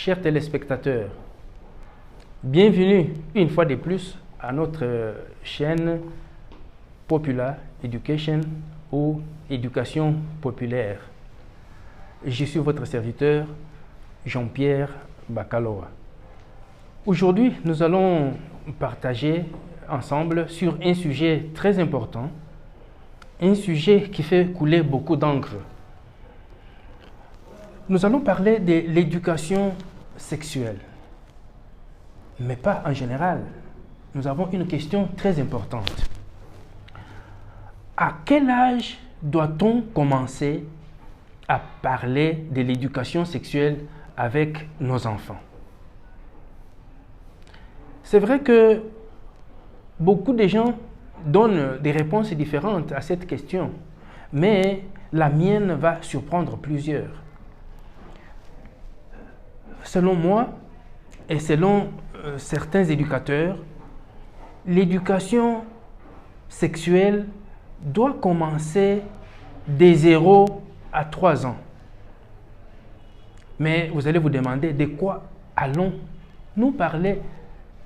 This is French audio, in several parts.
chers téléspectateurs, bienvenue une fois de plus à notre chaîne Popular Education ou Éducation populaire. Je suis votre serviteur Jean-Pierre Bakaloa. Aujourd'hui, nous allons partager ensemble sur un sujet très important, un sujet qui fait couler beaucoup d'encre. Nous allons parler de l'éducation sexuelle, mais pas en général. Nous avons une question très importante. À quel âge doit-on commencer à parler de l'éducation sexuelle avec nos enfants? C'est vrai que beaucoup de gens donnent des réponses différentes à cette question, mais la mienne va surprendre plusieurs. Selon moi et selon certains éducateurs, l'éducation sexuelle doit commencer de 0 à 3 ans. Mais vous allez vous demander de quoi allons-nous parler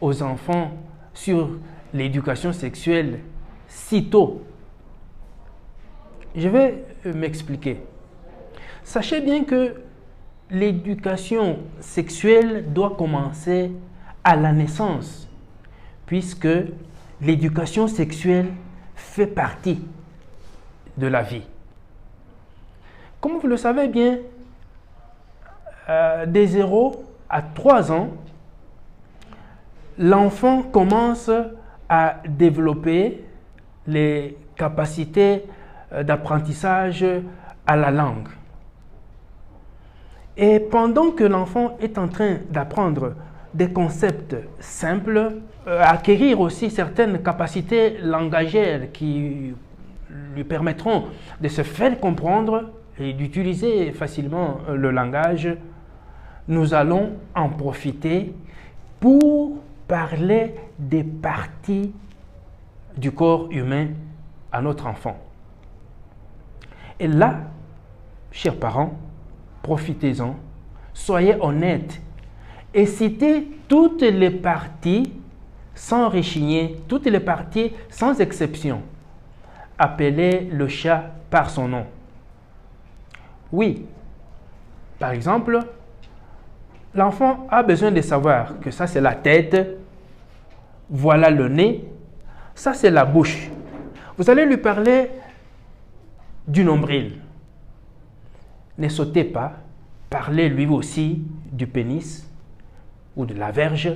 aux enfants sur l'éducation sexuelle si tôt? Je vais m'expliquer. Sachez bien que l'éducation sexuelle doit commencer à la naissance, puisque l'éducation sexuelle fait partie de la vie. Comme vous le savez bien, de 0 à 3 ans, l'enfant commence à développer les capacités d'apprentissage à la langue. Et pendant que l'enfant est en train d'apprendre des concepts simples, acquérir aussi certaines capacités langagières qui lui permettront de se faire comprendre et d'utiliser facilement le langage, nous allons en profiter pour parler des parties du corps humain à notre enfant. Et là, chers parents, profitez-en, soyez honnêtes et citez toutes les parties sans rechigner, toutes les parties sans exception. Appelez le chat par son nom. Oui, par exemple, l'enfant a besoin de savoir que ça c'est la tête, voilà le nez, ça c'est la bouche. Vous allez lui parler du nombril. Ne sautez pas, parlez lui aussi du pénis ou de la verge,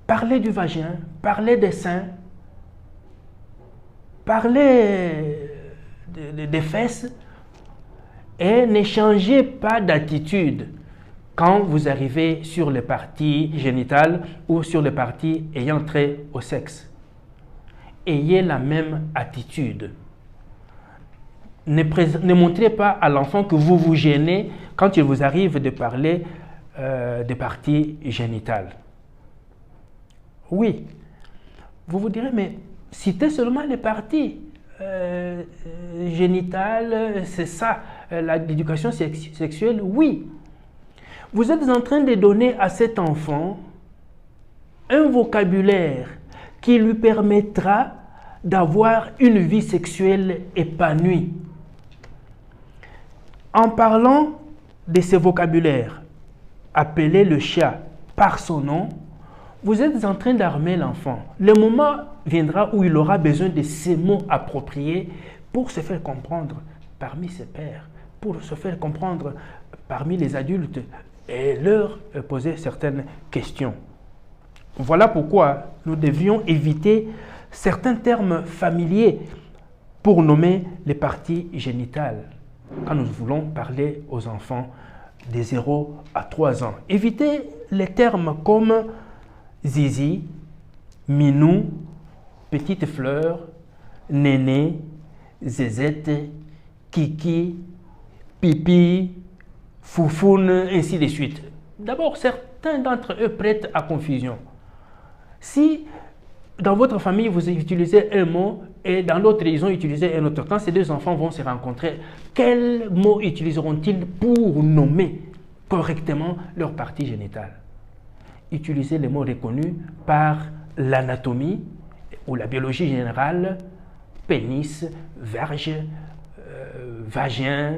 parlez du vagin, parlez des seins, parlez des fesses et ne changez pas d'attitude quand vous arrivez sur les parties génitales ou sur les parties ayant trait au sexe. Ayez la même attitude. Ne montrez pas à l'enfant que vous vous gênez quand il vous arrive de parler des parties génitales. Oui, vous vous direz, mais citez seulement les parties génitales, c'est ça, l'éducation sexuelle, oui. Vous êtes en train de donner à cet enfant un vocabulaire qui lui permettra d'avoir une vie sexuelle épanouie. En parlant de ce vocabulaire, appelez le chat par son nom, vous êtes en train d'armer l'enfant. Le moment viendra où il aura besoin de ces mots appropriés pour se faire comprendre parmi ses pairs, pour se faire comprendre parmi les adultes et leur poser certaines questions. Voilà pourquoi nous devions éviter certains termes familiers pour nommer les parties génitales quand nous voulons parler aux enfants de 0 à 3 ans. Évitez les termes comme zizi, minou, petite fleur, néné, zézette, kiki, pipi, foufoune, ainsi de suite. D'abord, certains d'entre eux prêtent à confusion. Si dans votre famille, vous utilisez un mot et dans l'autre, ils ont utilisé un autre, quand ces deux enfants vont se rencontrer, quels mots utiliseront-ils pour nommer correctement leur partie génitale. Utiliser les mots reconnus par l'anatomie ou la biologie générale, pénis, verge, vagin,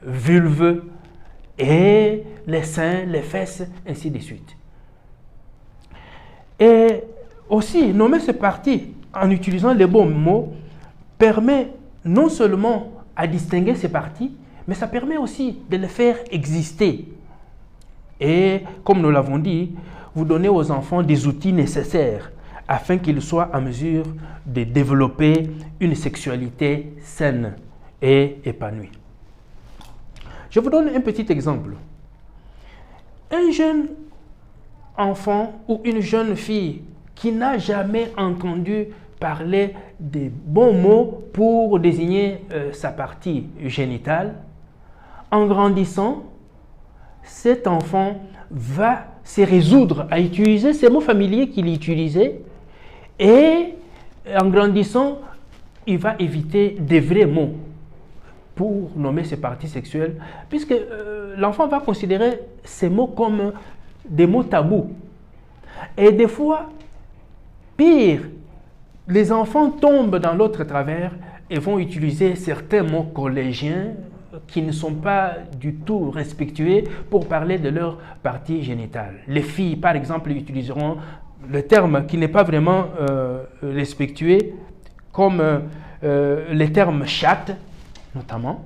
vulve, et les seins, les fesses, ainsi de suite. Et aussi, nommer ces parties en utilisant les bons mots permet non seulement à distinguer ces parties, mais ça permet aussi de les faire exister. Et comme nous l'avons dit, vous donnez aux enfants des outils nécessaires afin qu'ils soient en mesure de développer une sexualité saine et épanouie. Je vous donne un petit exemple. Un jeune enfant ou une jeune fille qui n'a jamais entendu parler des bons mots pour désigner sa partie génitale, en grandissant, cet enfant va se résoudre à utiliser ces mots familiers qu'il utilisait et en grandissant, il va éviter des vrais mots pour nommer ses parties sexuelles, puisque l'enfant va considérer ces mots comme des mots tabous. Et des fois, pire, les enfants tombent dans l'autre travers et vont utiliser certains mots collégiens qui ne sont pas du tout respectueux pour parler de leur partie génitale. Les filles, par exemple, utiliseront le terme qui n'est pas vraiment respectueux, comme les termes chatte, notamment.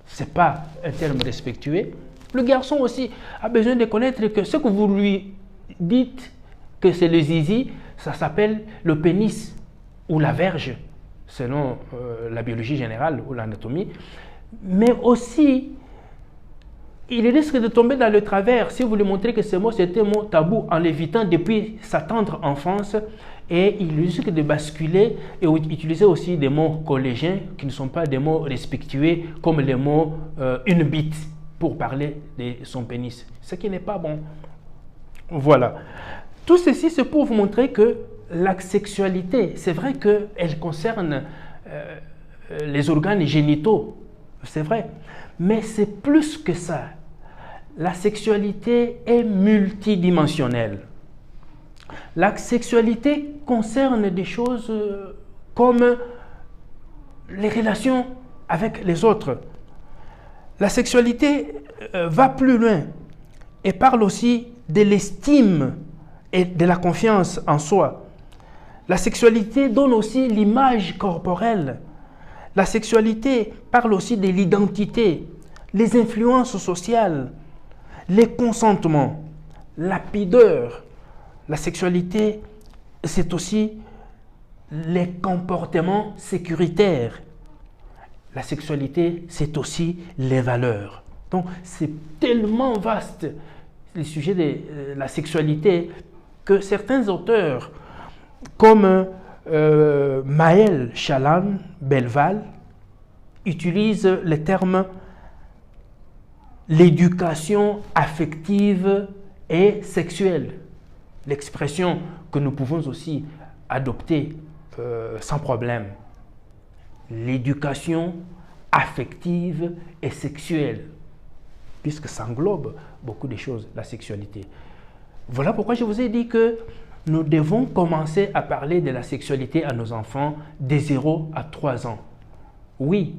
Ce n'est pas un terme respectueux. Le garçon aussi a besoin de connaître que ce que vous lui dites que c'est le zizi, ça s'appelle le pénis ou la verge, selon la biologie générale ou l'anatomie. Mais aussi, il risque de tomber dans le travers si vous lui montrez que ce mot, c'est un mot tabou en l'évitant depuis sa tendre enfance, et il risque de basculer et utiliser aussi des mots collégiens qui ne sont pas des mots respectueux, comme les mots une bite pour parler de son pénis, ce qui n'est pas bon. Voilà. Tout ceci, c'est pour vous montrer que la sexualité, c'est vrai qu'elle concerne les organes génitaux, c'est vrai, mais c'est plus que ça. La sexualité est multidimensionnelle. La sexualité concerne des choses comme les relations avec les autres. La sexualité va plus loin et parle aussi de l'estime et de la confiance en soi. La sexualité donne aussi l'image corporelle. La sexualité parle aussi de l'identité, les influences sociales, les consentements, la pudeur. La sexualité, c'est aussi les comportements sécuritaires. La sexualité, c'est aussi les valeurs. Donc, c'est tellement vaste le sujet de la sexualité que certains auteurs, comme Maël Chalan-Belval, utilisent le terme l'éducation affective et sexuelle. L'expression que nous pouvons aussi adopter sans problème. L'éducation affective et sexuelle, puisque ça englobe beaucoup de choses, la sexualité. Voilà pourquoi je vous ai dit que nous devons commencer à parler de la sexualité à nos enfants de 0 à 3 ans. Oui,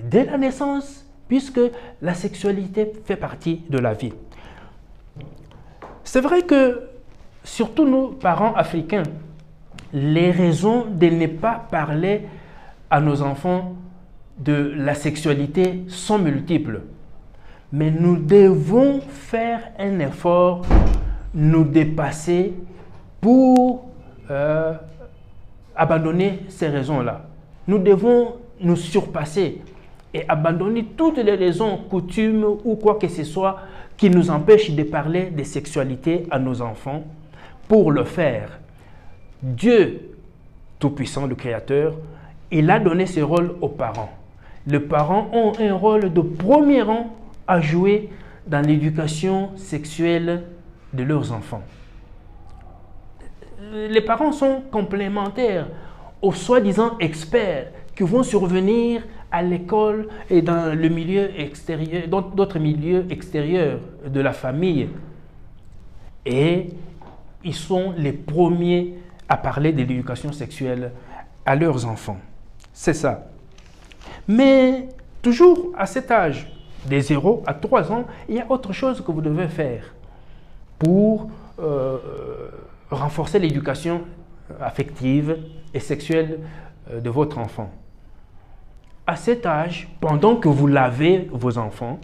dès la naissance, puisque la sexualité fait partie de la vie. C'est vrai que, surtout nous, parents africains, les raisons de ne pas parler à nos enfants de la sexualité sont multiples. Mais nous devons faire un effort, nous dépasser pour abandonner ces raisons-là. Nous devons nous surpasser et abandonner toutes les raisons, coutumes ou quoi que ce soit qui nous empêchent de parler de sexualité à nos enfants. Pour le faire, Dieu Tout-Puissant, le Créateur, il a donné ce rôle aux parents. Les parents ont un rôle de premier rang à jouer dans l'éducation sexuelle de leurs enfants. Les parents sont complémentaires aux soi-disant experts qui vont survenir à l'école et dans le milieu extérieur, dans d'autres milieux extérieurs de la famille. Et ils sont les premiers à parler de l'éducation sexuelle à leurs enfants. C'est ça. Mais toujours à cet âge, des 0 à 3 ans, il y a autre chose que vous devez faire pour renforcer l'éducation affective et sexuelle de votre enfant. À cet âge, pendant que vous lavez vos enfants,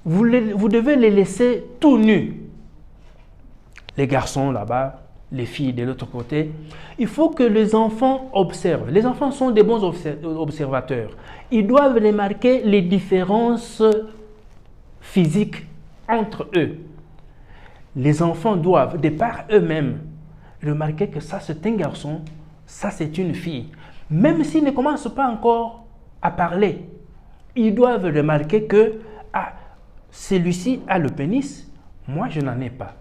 vous devez les laisser tout nus. Les garçons là-bas, les filles de l'autre côté. Il faut que les enfants observent. Les enfants sont des bons observateurs. Ils doivent remarquer les différences physiques entre eux. Les enfants doivent, de par eux-mêmes, remarquer que ça c'est un garçon, ça c'est une fille. Même s'ils ne commencent pas encore à parler, ils doivent remarquer que celui-ci a le pénis, moi je n'en ai pas.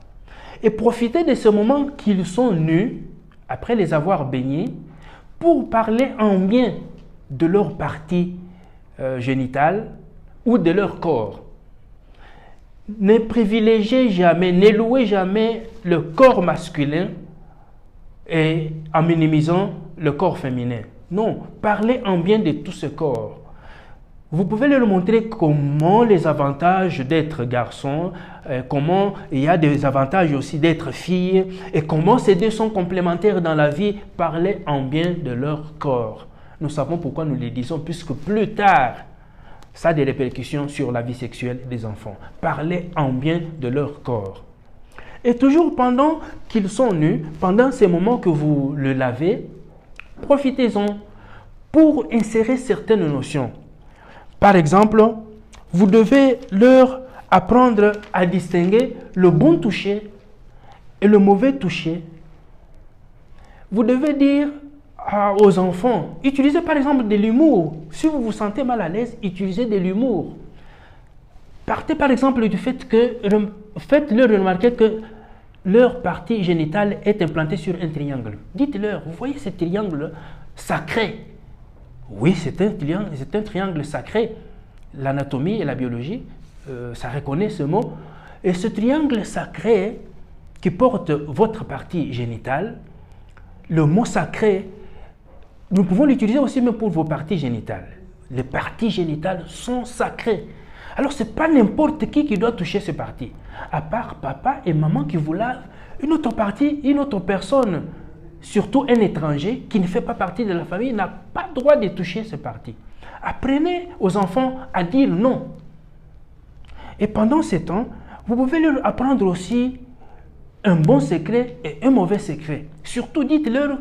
Et profiter de ce moment qu'ils sont nus, après les avoir baignés, pour parler en bien de leur partie génitale ou de leur corps. Ne privilégiez jamais, ne louez jamais le corps masculin et en minimisant le corps féminin. Non, parlez en bien de tout ce corps. Vous pouvez leur montrer comment les avantages d'être garçon, comment il y a des avantages aussi d'être fille et comment ces deux sont complémentaires dans la vie. Parlez en bien de leur corps. Nous savons pourquoi nous les disons, puisque plus tard, ça a des répercussions sur la vie sexuelle des enfants. Parlez en bien de leur corps. Et toujours pendant qu'ils sont nus, pendant ces moments que vous le lavez, profitez-en pour insérer certaines notions. Par exemple, vous devez leur apprendre à distinguer le bon toucher et le mauvais toucher. Vous devez dire aux enfants, utilisez par exemple de l'humour. Si vous vous sentez mal à l'aise, utilisez de l'humour. Partez par exemple du fait que, faites-leur remarquer que leur partie génitale est implantée sur un triangle. Dites-leur, vous voyez ce triangle sacré? Oui, c'est un triangle sacré. L'anatomie et la biologie, ça reconnaît ce mot. Et ce triangle sacré qui porte votre partie génitale, le mot sacré, nous pouvons l'utiliser aussi même pour vos parties génitales. Les parties génitales sont sacrées. Alors, ce n'est pas n'importe qui doit toucher ces parties. À part papa et maman qui vous lavent, une autre partie, une autre personne, surtout un étranger qui ne fait pas partie de la famille, n'a pas le droit de toucher ces parties. Apprenez aux enfants à dire non. Et pendant ce temps, vous pouvez leur apprendre aussi un bon secret et un mauvais secret. Surtout, dites-leur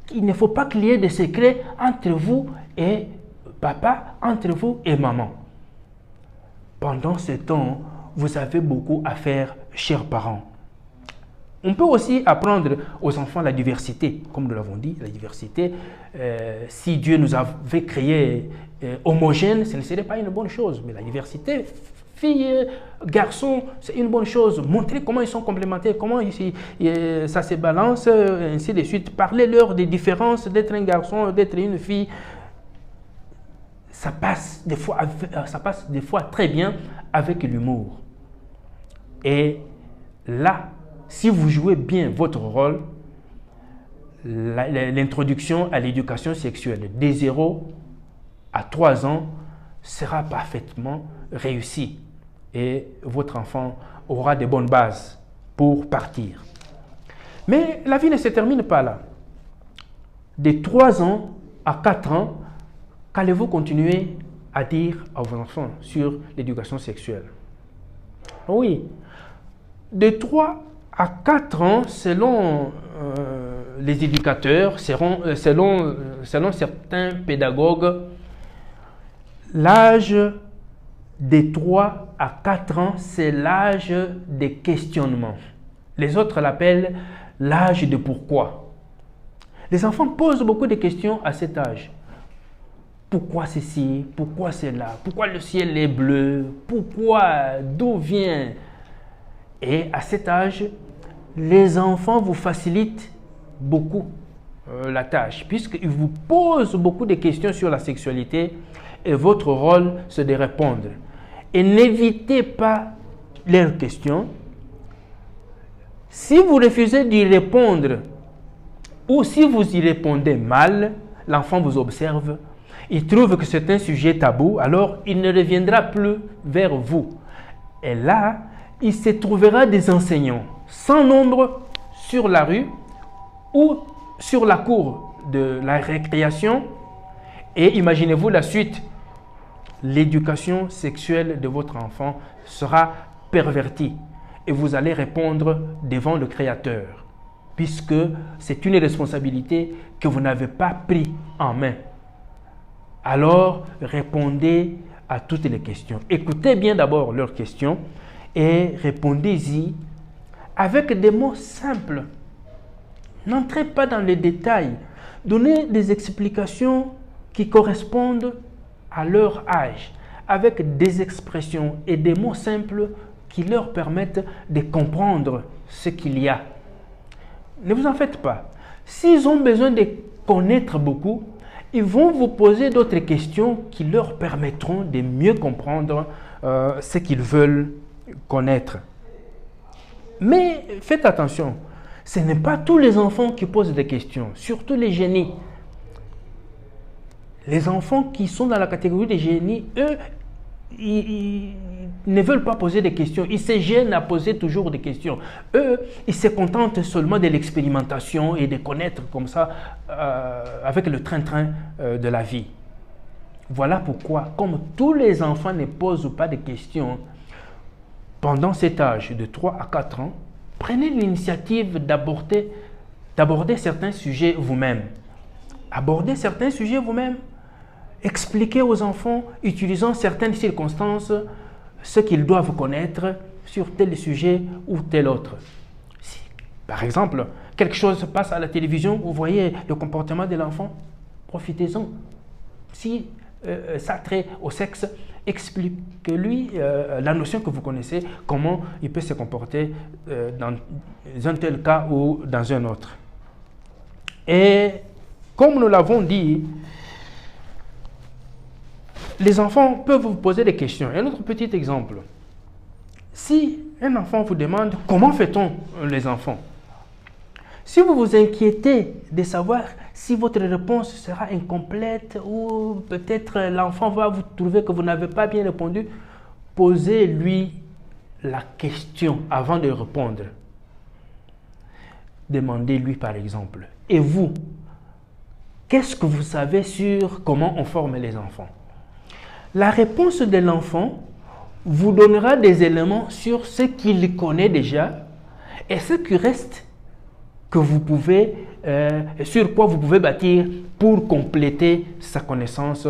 qu'il ne faut pas qu'il y ait de secrets entre vous et papa, entre vous et maman. Pendant ce temps, vous avez beaucoup à faire, chers parents. On peut aussi apprendre aux enfants la diversité, comme nous l'avons dit, la diversité. Si Dieu nous avait créés homogènes, ce ne serait pas une bonne chose. Mais la diversité, filles, garçons, c'est une bonne chose. Montrer comment ils sont complémentaires, comment ça se balance, ainsi de suite. Parlez-leur des différences d'être un garçon, d'être une fille. Ça passe des fois très bien avec l'humour. Et là, si vous jouez bien votre rôle, l'introduction à l'éducation sexuelle des 0 à 3 ans sera parfaitement réussie et votre enfant aura de bonnes bases pour partir. Mais la vie ne se termine pas là. De 3 ans à 4 ans, qu'allez-vous continuer à dire à vos enfants sur l'éducation sexuelle? Oui, de 3 à 4 ans, selon les éducateurs, selon certains pédagogues, l'âge de 3 à 4 ans, c'est l'âge des questionnements. Les autres l'appellent l'âge de pourquoi. Les enfants posent beaucoup de questions à cet âge. Pourquoi ceci? Pourquoi cela? Pourquoi le ciel est bleu? Pourquoi? D'où vient? Et à cet âge, les enfants vous facilitent beaucoup la tâche, puisqu'ils vous posent beaucoup de questions sur la sexualité et votre rôle, c'est de répondre. Et n'évitez pas leurs questions. Si vous refusez d'y répondre ou si vous y répondez mal, l'enfant vous observe, il trouve que c'est un sujet tabou, alors il ne reviendra plus vers vous. Et là, il se trouvera des enseignants sans nombre sur la rue ou sur la cour de la récréation. Et imaginez-vous la suite. L'éducation sexuelle de votre enfant sera pervertie et vous allez répondre devant le Créateur, puisque c'est une responsabilité que vous n'avez pas pris en main. Alors, répondez à toutes les questions. Écoutez bien d'abord leurs questions et répondez-y avec des mots simples. N'entrez pas dans les détails. Donnez des explications qui correspondent à leur âge, avec des expressions et des mots simples qui leur permettent de comprendre ce qu'il y a. Ne vous en faites pas. S'ils ont besoin de connaître beaucoup, ils vont vous poser d'autres questions qui leur permettront de mieux comprendre ce qu'ils veulent connaître. Mais faites attention, ce n'est pas tous les enfants qui posent des questions, surtout les génies. Les enfants qui sont dans la catégorie des génies, eux, ils ne veulent pas poser des questions. Ils se gênent à poser toujours des questions. Eux, ils se contentent seulement de l'expérimentation et de connaître comme ça avec le train-train de la vie. Voilà pourquoi, comme tous les enfants ne posent pas de questions, pendant cet âge de 3 à 4 ans, prenez l'initiative d'aborder certains sujets vous-même. Abordez certains sujets vous-même. Expliquez aux enfants, utilisant certaines circonstances, ce qu'ils doivent connaître sur tel sujet ou tel autre. Si, par exemple, quelque chose se passe à la télévision, vous voyez le comportement de l'enfant, profitez-en. Si ça a trait au sexe, expliquez-lui la notion que vous connaissez, comment il peut se comporter dans un tel cas ou dans un autre. Et comme nous l'avons dit, les enfants peuvent vous poser des questions. Un autre petit exemple. Si un enfant vous demande comment fait-on les enfants, si vous vous inquiétez de savoir si votre réponse sera incomplète ou peut-être l'enfant va vous trouver que vous n'avez pas bien répondu, posez-lui la question avant de répondre. Demandez-lui par exemple, et vous, qu'est-ce que vous savez sur comment on forme les enfants? La réponse de l'enfant vous donnera des éléments sur ce qu'il connaît déjà et ce qui reste que vous pouvez, sur quoi vous pouvez bâtir pour compléter sa connaissance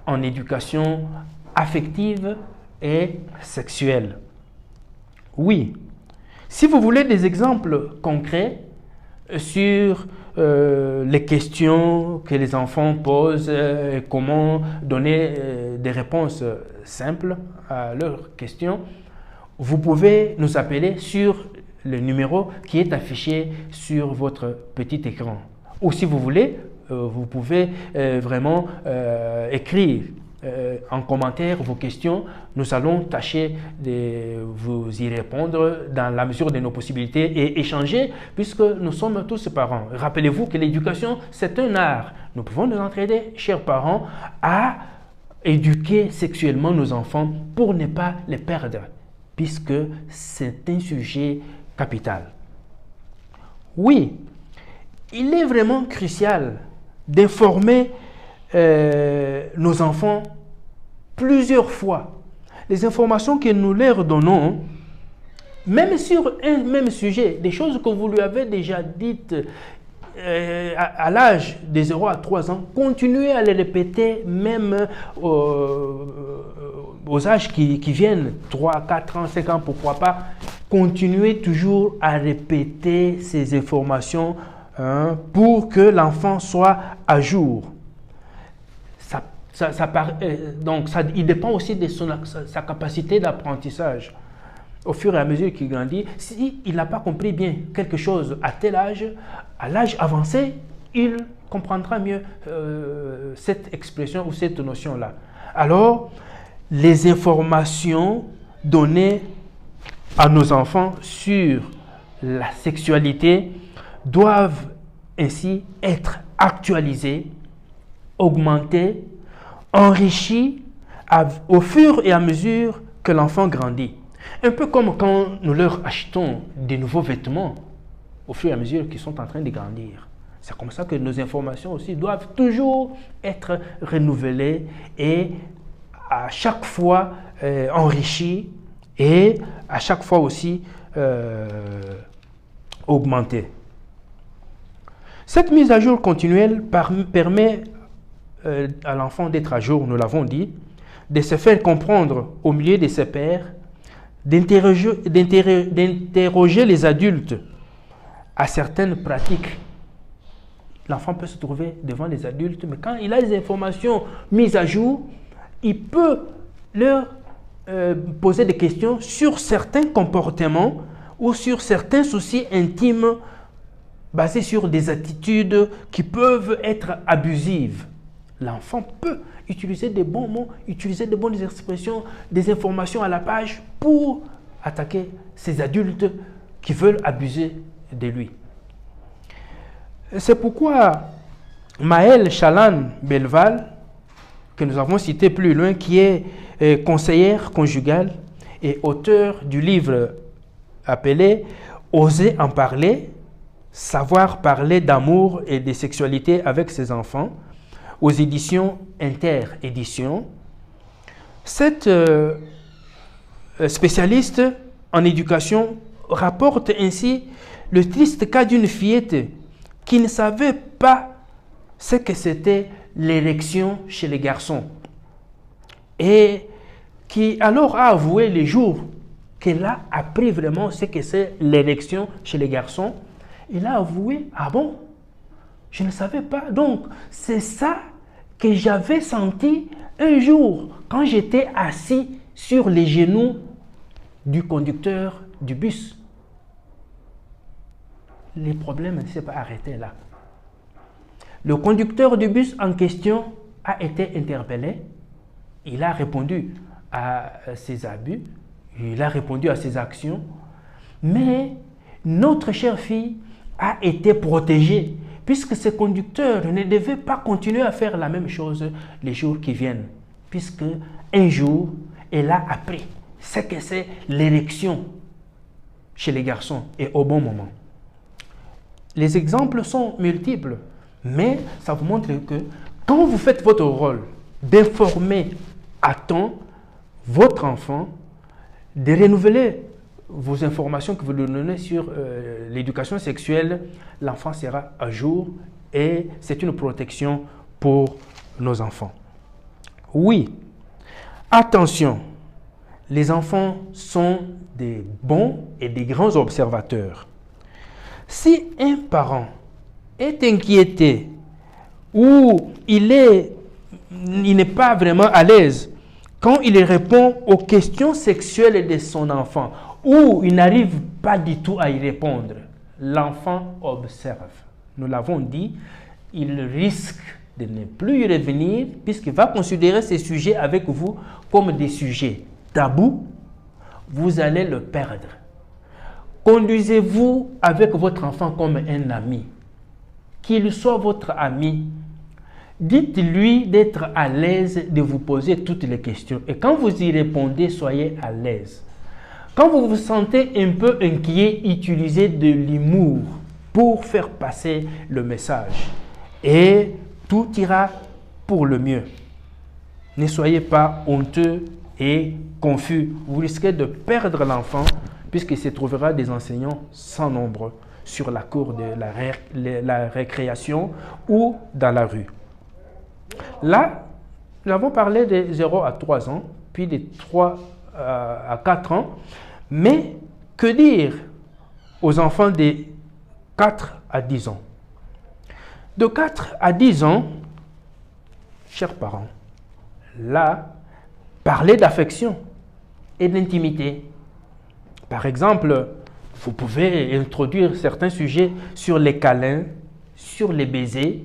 en éducation affective et sexuelle. Oui, si vous voulez des exemples concrets sur les questions que les enfants posent, comment donner des réponses simples à leurs questions, vous pouvez nous appeler sur le numéro qui est affiché sur votre petit écran. Ou si vous voulez, vous pouvez vraiment écrire en commentaire vos questions. Nous allons tâcher de vous y répondre dans la mesure de nos possibilités et échanger puisque nous sommes tous parents. Rappelez-vous que l'éducation, c'est un art. Nous pouvons nous entraider, chers parents, à éduquer sexuellement nos enfants pour ne pas les perdre puisque c'est un sujet capital. Oui, il est vraiment crucial d'informer nos enfants plusieurs fois. Les informations que nous leur donnons, même sur un même sujet, des choses que vous lui avez déjà dites à l'âge de 0 à 3 ans, continuez à les répéter même aux âges qui viennent, 3, 4 ans, 5 ans, pourquoi pas. Continuez toujours à répéter ces informations pour que l'enfant soit à jour. Il dépend aussi de sa capacité d'apprentissage. Au fur et à mesure qu'il grandit, s'il n'a pas compris bien quelque chose à tel âge, à l'âge avancé, il comprendra mieux cette expression ou cette notion-là. Alors, les informations données à nos enfants sur la sexualité doivent ainsi être actualisées, augmentées, enrichies au fur et à mesure que l'enfant grandit. Un peu comme quand nous leur achetons des nouveaux vêtements au fur et à mesure qu'ils sont en train de grandir. C'est comme ça que nos informations aussi doivent toujours être renouvelées et à chaque fois enrichies et à chaque fois aussi augmentées. Cette mise à jour continuelle permet à l'enfant d'être à jour, nous l'avons dit, de se faire comprendre au milieu de ses pairs, d'interroger les adultes à certaines pratiques. L'enfant peut se trouver devant les adultes, mais quand il a les informations mises à jour, il peut leur poser des questions sur certains comportements ou sur certains soucis intimes basés sur des attitudes qui peuvent être abusives. L'enfant peut utiliser des bons mots, utiliser de bonnes expressions, des informations à la page pour attaquer ces adultes qui veulent abuser de lui. C'est pourquoi Maëlle Chalan-Belval, que nous avons cité plus loin, qui est conseillère conjugale et auteur du livre appelé « Oser en parler, savoir parler d'amour et de sexualité avec ses enfants », aux éditions Inter-Éditions. Cette spécialiste en éducation rapporte ainsi le triste cas d'une fillette qui ne savait pas ce que c'était l'érection chez les garçons et qui alors a avoué les jours qu'elle a appris vraiment ce que c'est l'érection chez les garçons. Il a avoué, ah bon, je ne savais pas. Donc, c'est ça que j'avais senti un jour quand j'étais assis sur les genoux du conducteur du bus. Les problèmes ne s'est pas arrêté là. Le conducteur du bus en question a été interpellé. Il a répondu à ses abus, il a répondu à ses actions, mais notre chère fille a été protégée puisque ce conducteur ne devait pas continuer à faire la même chose les jours qui viennent, puisque un jour, elle a appris ce que c'est l'érection chez les garçons et au bon moment. Les exemples sont multiples, mais ça vous montre que quand vous faites votre rôle d'informer à temps votre enfant, de renouveler vos informations que vous lui donnez sur l'éducation sexuelle, l'enfant sera à jour et c'est une protection pour nos enfants. Oui, attention, les enfants sont des bons et des grands observateurs. Si un parent est inquiété ou il n'est pas vraiment à l'aise quand il répond aux questions sexuelles de son enfant, ou il n'arrive pas du tout à y répondre, l'enfant observe. Nous l'avons dit, il risque de ne plus y revenir puisqu'il va considérer ces sujets avec vous comme des sujets tabous. Vous allez le perdre. Conduisez-vous avec votre enfant comme un ami. Qu'il soit votre ami. Dites-lui d'être à l'aise de vous poser toutes les questions. Et quand vous y répondez, soyez à l'aise. Quand vous vous sentez un peu inquiet, utilisez de l'humour pour faire passer le message. Et tout ira pour le mieux. Ne soyez pas honteux et confus. Vous risquez de perdre l'enfant puisqu'il se trouvera des enseignants sans nombre sur la cour de la récréation ou dans la rue. Là, nous avons parlé de 0 à 3 ans, puis de 3 à 4 ans. Mais que dire aux enfants de 4 à 10 ans? De 4 à 10 ans, chers parents, là, parlez d'affection et d'intimité. Par exemple, vous pouvez introduire certains sujets sur les câlins, sur les baisers,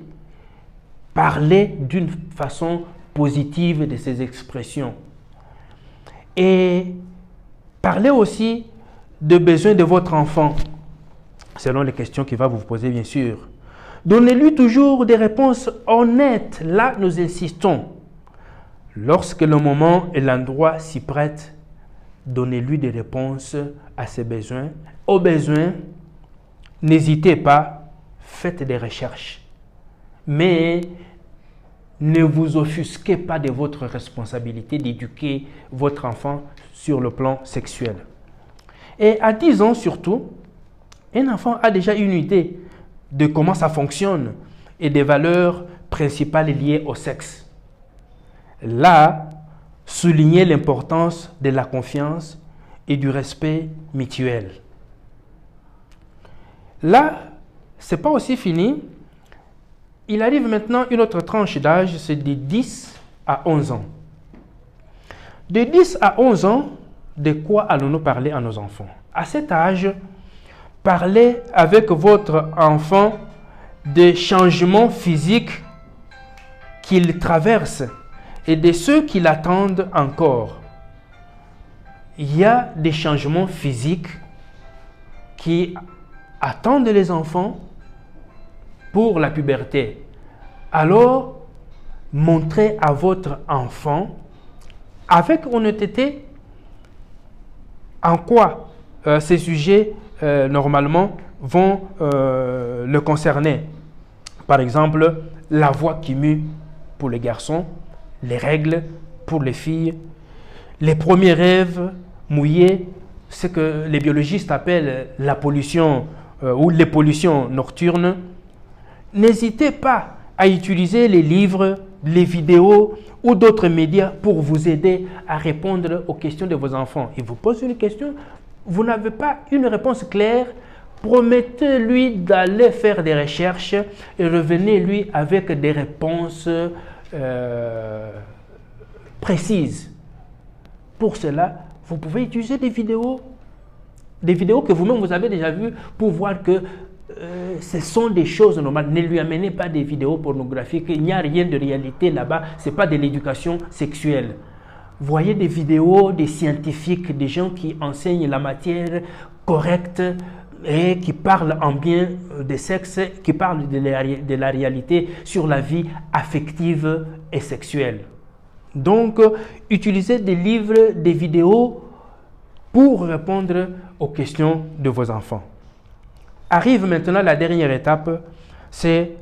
parlez d'une façon positive de ces expressions. Et parlez aussi des besoins de votre enfant, selon les questions qu'il va vous poser, bien sûr. Donnez-lui toujours des réponses honnêtes. Là, nous insistons. Lorsque le moment et l'endroit s'y prêtent, donnez-lui des réponses à ses besoins. Aux besoins, n'hésitez pas, faites des recherches. Mais ne vous offusquez pas de votre responsabilité d'éduquer votre enfant sur le plan sexuel. Et à 10 ans surtout, un enfant a déjà une idée de comment ça fonctionne et des valeurs principales liées au sexe. Là, soulignez l'importance de la confiance et du respect mutuel. Là, ce n'est pas aussi fini. Il arrive maintenant une autre tranche d'âge, c'est de 10 à 11 ans. De 10 à 11 ans, de quoi allons-nous parler à nos enfants? À cet âge, parlez avec votre enfant des changements physiques qu'il traverse et de ceux qui l'attendent encore. Il y a des changements physiques qui attendent les enfants pour la puberté. Alors, montrez à votre enfant avec honnêteté en quoi ces sujets normalement vont le concerner. Par exemple, la voix qui mue pour les garçons, les règles pour les filles, les premiers rêves mouillés, ce que les biologistes appellent la pollution ou les pollutions nocturnes. N'hésitez pas à utiliser les livres, les vidéos ou d'autres médias pour vous aider à répondre aux questions de vos enfants. Ils vous posent une question, vous n'avez pas une réponse claire, promettez-lui d'aller faire des recherches et revenez-lui avec des réponses précises. Pour cela, vous pouvez utiliser des vidéos que vous-même vous avez déjà vues pour voir que ce sont des choses normales. Ne lui amenez pas des vidéos pornographiques. Il n'y a rien de réalité là-bas. Ce n'est pas de l'éducation sexuelle. Voyez des vidéos des scientifiques, des gens qui enseignent la matière correcte et qui parlent en bien des sexes, qui parlent de la réalité sur la vie affective et sexuelle. Donc, utilisez des livres, des vidéos pour répondre aux questions de vos enfants. Arrive maintenant la dernière étape, c'est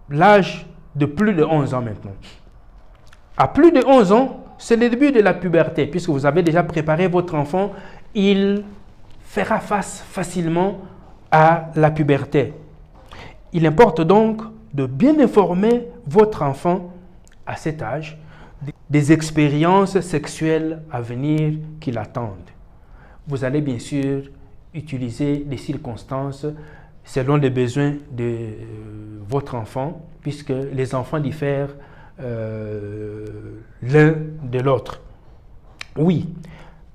l'âge de plus de 11 ans maintenant. À plus de 11 ans, c'est le début de la puberté, puisque vous avez déjà préparé votre enfant, il fera face facilement à la puberté. Il importe donc de bien informer votre enfant à cet âge des expériences sexuelles à venir qui l'attendent. Vous allez bien sûr utiliser des circonstances selon les besoins de votre enfant, puisque les enfants diffèrent l'un de l'autre. Oui,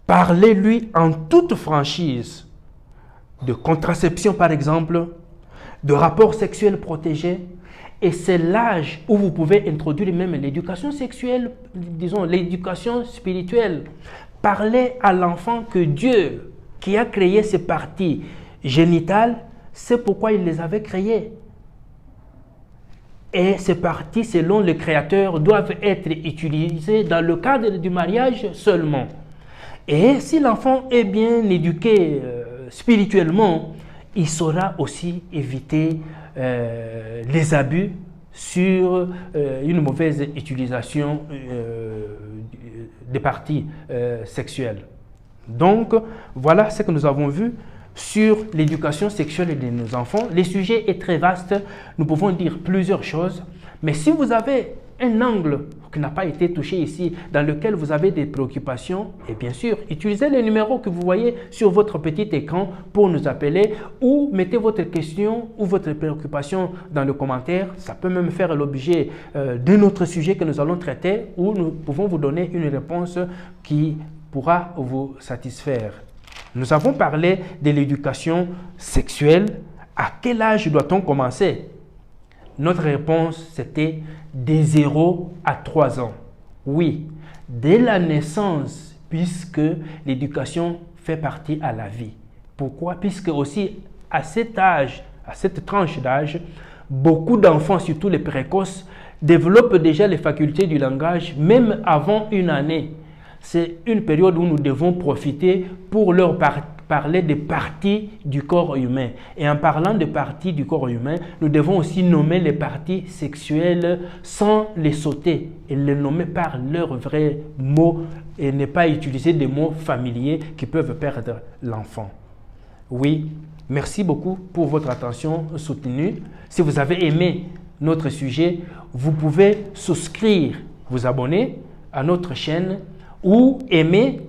parlez-lui en toute franchise de contraception par exemple, de rapports sexuels protégés, et c'est l'âge où vous pouvez introduire même l'éducation sexuelle, disons l'éducation spirituelle. Parlez à l'enfant que Dieu, qui a créé ces parties génitales, c'est pourquoi il les avait créées. Et ces parties, selon le Créateur, doivent être utilisées dans le cadre du mariage seulement. Et si l'enfant est bien éduqué spirituellement, il saura aussi éviter les abus sur une mauvaise utilisation des parties sexuelles. Donc, voilà ce que nous avons vu sur l'éducation sexuelle de nos enfants. Le sujet est très vaste, nous pouvons dire plusieurs choses, mais si vous avez un angle qui n'a pas été touché ici, dans lequel vous avez des préoccupations, et bien sûr, utilisez les numéros que vous voyez sur votre petit écran pour nous appeler ou mettez votre question ou votre préoccupation dans le commentaire. Ça peut même faire l'objet d'un autre sujet que nous allons traiter où nous pouvons vous donner une réponse qui pourra vous satisfaire. Nous avons parlé de l'éducation sexuelle. À quel âge doit-on commencer? Notre réponse, c'était de 0 à 3 ans. Oui, dès la naissance, puisque l'éducation fait partie à la vie. Pourquoi? Puisque aussi à cet âge, à cette tranche d'âge, beaucoup d'enfants, surtout les précoces, développent déjà les facultés du langage, même avant une année. C'est une période où nous devons profiter pour leur parler des parties du corps humain. Et en parlant de parties du corps humain, nous devons aussi nommer les parties sexuelles sans les sauter et les nommer par leurs vrais mots et ne pas utiliser des mots familiers qui peuvent perdre l'enfant. Oui, merci beaucoup pour votre attention soutenue. Si vous avez aimé notre sujet, vous pouvez souscrire, vous abonner à notre chaîne ou aimer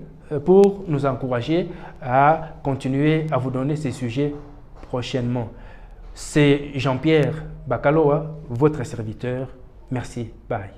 pour nous encourager à continuer à vous donner ces sujets prochainement. C'est Jean-Pierre Bakaloa, votre serviteur. Merci. Bye.